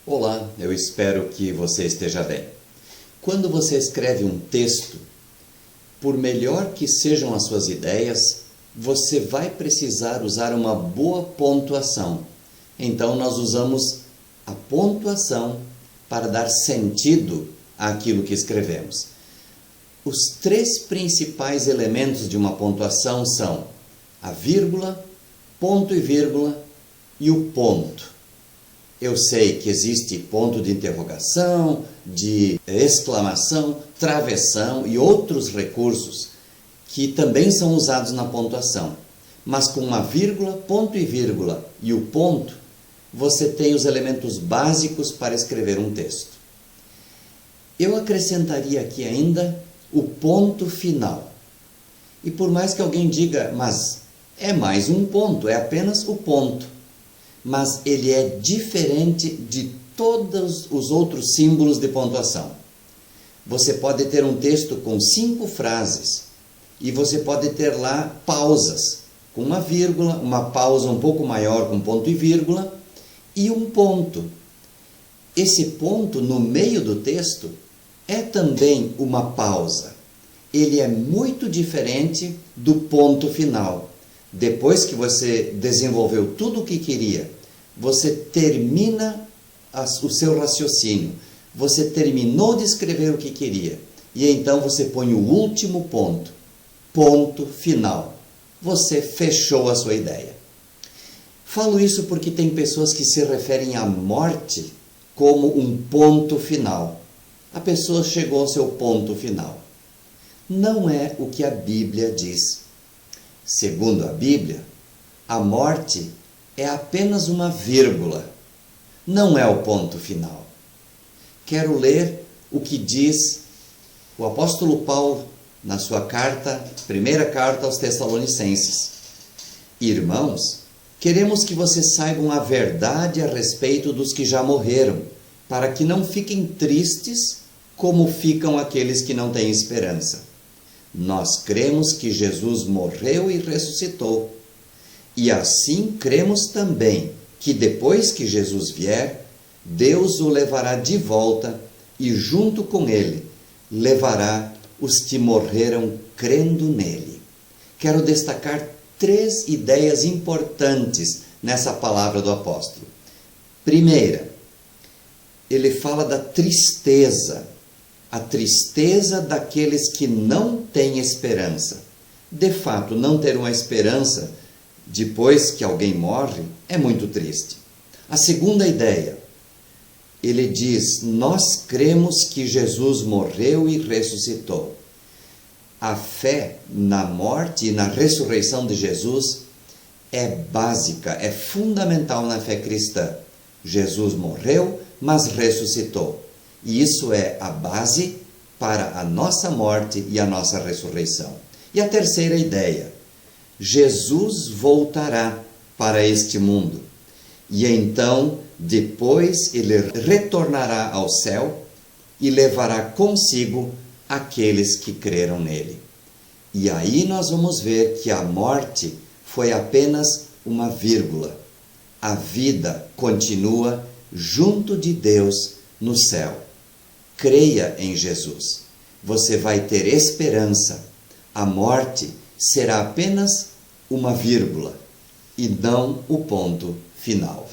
Olá, eu espero que você esteja bem. Quando você escreve um texto, por melhor que sejam as suas ideias, você vai precisar usar uma boa pontuação. Então nós usamos a pontuação para dar sentido àquilo que escrevemos. Os três principais elementos de uma pontuação são a vírgula, ponto e vírgula e o ponto. Eu sei que existe ponto de interrogação, de exclamação, travessão e outros recursos que também são usados na pontuação. Mas com uma vírgula, ponto e vírgula e o ponto, você tem os elementos básicos para escrever um texto. Eu acrescentaria aqui ainda o ponto final. E por mais que alguém diga, mas é mais um ponto, é apenas o ponto. Mas ele é diferente de todos os outros símbolos de pontuação. Você pode ter um texto com 5 frases e você pode ter lá pausas, com uma vírgula, uma pausa um pouco maior com ponto e vírgula e um ponto. Esse ponto no meio do texto é também uma pausa. Ele é muito diferente do ponto final. Depois que você desenvolveu tudo o que queria, você termina o seu raciocínio, você terminou de escrever o que queria, e então você põe o último ponto, ponto final. Você fechou a sua ideia. Falo isso porque tem pessoas que se referem à morte como um ponto final. A pessoa chegou ao seu ponto final. Não é o que a Bíblia diz. Segundo a Bíblia, a morte é apenas uma vírgula, não é o ponto final. Quero ler o que diz o apóstolo Paulo na sua primeira carta aos Tessalonicenses. Irmãos, queremos que vocês saibam a verdade a respeito dos que já morreram, para que não fiquem tristes como ficam aqueles que não têm esperança. Nós cremos que Jesus morreu e ressuscitou. E assim cremos também que depois que Jesus vier, Deus o levará de volta e junto com ele levará os que morreram crendo nele. Quero destacar 3 ideias importantes nessa palavra do apóstolo. Primeira, ele fala da tristeza. A tristeza daqueles que não têm esperança. De fato, não ter uma esperança depois que alguém morre é muito triste. A segunda ideia, ele diz, nós cremos que Jesus morreu e ressuscitou. A fé na morte e na ressurreição de Jesus é básica, é fundamental na fé cristã. Jesus morreu, mas ressuscitou. E isso é a base para a nossa morte e a nossa ressurreição. E a terceira ideia, Jesus voltará para este mundo. E então, depois, ele retornará ao céu e levará consigo aqueles que creram nele. E aí nós vamos ver que a morte foi apenas uma vírgula. A vida continua junto de Deus no céu. Creia em Jesus. Você vai ter esperança. A morte será apenas uma vírgula e não o ponto final.